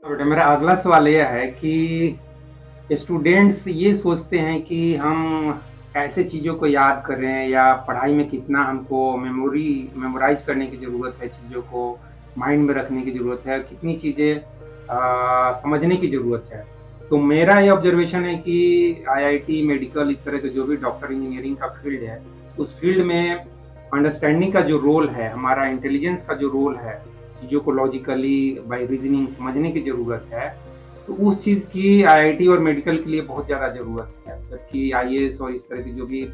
बेटा मेरा अगला सवाल यह है कि स्टूडेंट्स ये सोचते हैं कि हम कैसे चीज़ों को याद कर रहे हैं या पढ़ाई में कितना हमको मेमोराइज करने की ज़रूरत है, चीज़ों को माइंड में रखने की ज़रूरत है, कितनी चीज़ें समझने की ज़रूरत है। तो मेरा ये ऑब्जर्वेशन है कि आईआईटी, मेडिकल इस तरह के जो भी डॉक्टर इंजीनियरिंग का फील्ड है, उस फील्ड में अंडरस्टैंडिंग का जो रोल है, हमारा इंटेलिजेंस का जो रोल है, चीज़ों को लॉजिकली बाय रीजनिंग समझने की ज़रूरत है, तो उस चीज़ की आईआईटी और मेडिकल के लिए बहुत ज़्यादा ज़रूरत है। जबकि आईएएस और इस तरह की जो भी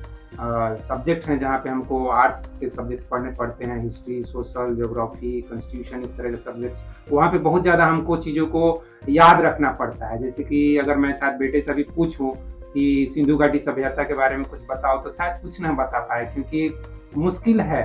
सब्जेक्ट हैं जहाँ पे हमको आर्ट्स के सब्जेक्ट पढ़ने पड़ते हैं, हिस्ट्री, सोशल, ज्योग्राफी, कॉन्स्टिट्यूशन इस तरह के सब्जेक्ट, वहाँ पे बहुत ज़्यादा हमको चीज़ों को याद रखना पड़ता है। जैसे कि अगर मैं शायद बेटे से अभी पूछूँ कि सिंधु घाटी सभ्यता के बारे में कुछ बताओ, तो शायद कुछ ना बता पाए क्योंकि मुश्किल है।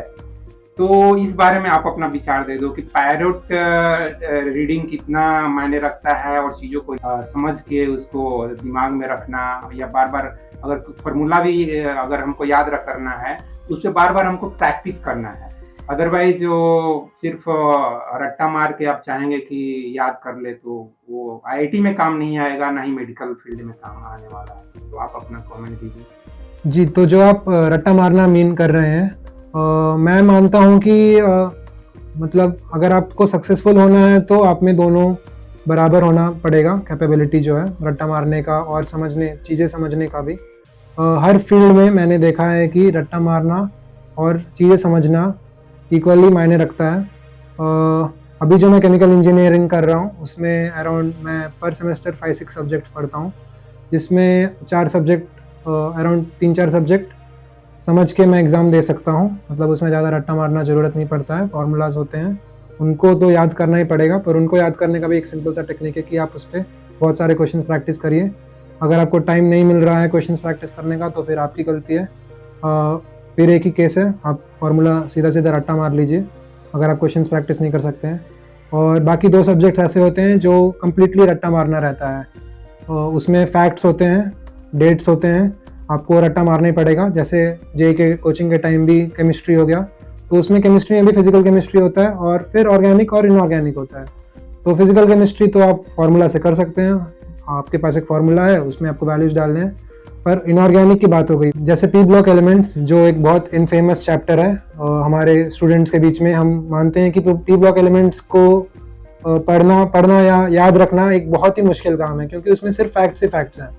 तो इस बारे में आप अपना विचार दे दो कि पैरोट रीडिंग कितना मायने रखता है और चीज़ों को समझ के उसको दिमाग में रखना, या बार बार अगर फॉर्मूला भी अगर हमको याद रख करना है तो उस पर बार बार हमको प्रैक्टिस करना है। अदरवाइज जो सिर्फ रट्टा मार के आप चाहेंगे कि याद कर ले तो वो आईआईटी में काम नहीं आएगा, ना ही मेडिकल फील्ड में काम आने वाला है। तो आप अपना कमेंट दीजिए। जी, तो जो आप रट्टा मारना मीन कर रहे हैं, मैं मानता हूँ कि मतलब अगर आपको सक्सेसफुल होना है तो आप में दोनों बराबर होना पड़ेगा, कैपेबिलिटी जो है रट्टा मारने का और चीज़ें समझने का भी। हर फील्ड में मैंने देखा है कि रट्टा मारना और चीज़ें समझना इक्वली मायने रखता है। अभी जो मैं केमिकल इंजीनियरिंग कर रहा हूँ उसमें अराउंड मैं पर सेमेस्टर 5-6 सब्जेक्ट्स पढ़ता हूँ, जिसमें 4 सब्जेक्ट अराउंड 3-4 सब्जेक्ट समझ के मैं एग्ज़ाम दे सकता हूँ। मतलब उसमें ज़्यादा रट्टा मारना ज़रूरत नहीं पड़ता है, फार्मूलाज होते हैं, उनको तो याद करना ही पड़ेगा। पर उनको याद करने का भी एक सिंपल सा टेक्निक है कि आप उस पर बहुत सारे क्वेश्चंस प्रैक्टिस करिए। अगर आपको टाइम नहीं मिल रहा है क्वेश्चंस प्रैक्टिस करने का तो फिर आपकी गलती है। फिर एक ही केस है, आप फार्मूला सीधा सीधा रट्टा मार लीजिए अगर आप क्वेश्चंस प्रैक्टिस नहीं कर सकते हैं। और बाकी 2 सब्जेक्ट्स ऐसे होते हैं जो कम्प्लीटली रट्टा मारना रहता है। उसमें फैक्ट्स होते हैं, डेट्स होते हैं, आपको रट्टा मारना ही पड़ेगा। जैसे जेईई के कोचिंग के टाइम भी केमिस्ट्री हो गया, तो उसमें केमिस्ट्री में भी फिजिकल केमिस्ट्री होता है और फिर ऑर्गेनिक और इनऑर्गेनिक होता है। तो फिजिकल केमिस्ट्री तो आप फार्मूला से कर सकते हैं, आपके पास एक फार्मूला है, उसमें आपको वैल्यूज डालने हैं। पर इनऑर्गेनिक की बात हो गई, जैसे पी ब्लॉक एलिमेंट्स जो एक बहुत इनफेमस चैप्टर है हमारे स्टूडेंट्स के बीच में। हम मानते हैं कि पी ब्लॉक एलिमेंट्स को पढ़ना या याद रखना एक बहुत ही मुश्किल काम है, क्योंकि उसमें सिर्फ फैक्ट्स ही फैक्ट्स हैं।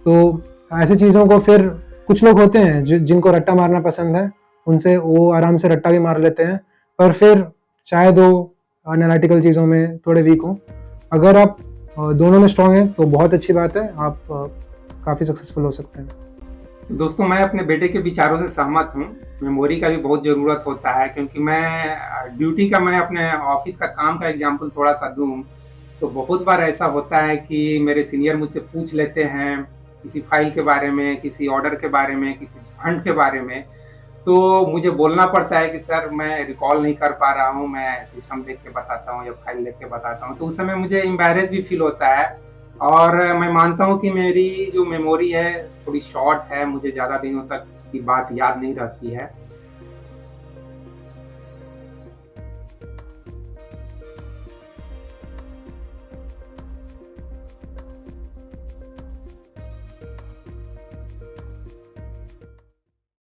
तो ऐसी चीज़ों को फिर कुछ लोग होते हैं जिनको रट्टा मारना पसंद है, उनसे वो आराम से रट्टा भी मार लेते हैं, पर फिर शायद वो एनालिटिकल चीज़ों में थोड़े वीक हों। अगर आप दोनों में स्ट्रांग हैं तो बहुत अच्छी बात है, आप काफ़ी सक्सेसफुल हो सकते हैं। दोस्तों मैं अपने बेटे के विचारों से सहमत हूँ। मेमोरी का भी बहुत ज़रूरत होता है, क्योंकि मैं ड्यूटी का, मैं अपने ऑफिस का काम का एग्जांपल थोड़ा सा दूँ तो बहुत बार ऐसा होता है कि मेरे सीनियर मुझसे पूछ लेते हैं किसी फाइल के बारे में, किसी ऑर्डर के बारे में, किसी फंड के बारे में, तो मुझे बोलना पड़ता है कि सर मैं रिकॉल नहीं कर पा रहा हूँ, मैं सिस्टम देख के बताता हूँ या फाइल देख के बताता हूँ। तो उस समय मुझे एम्बैरेस भी फील होता है, और मैं मानता हूँ कि मेरी जो मेमोरी है थोड़ी शॉर्ट है, मुझे ज़्यादा दिनों तक की बात याद नहीं रहती है।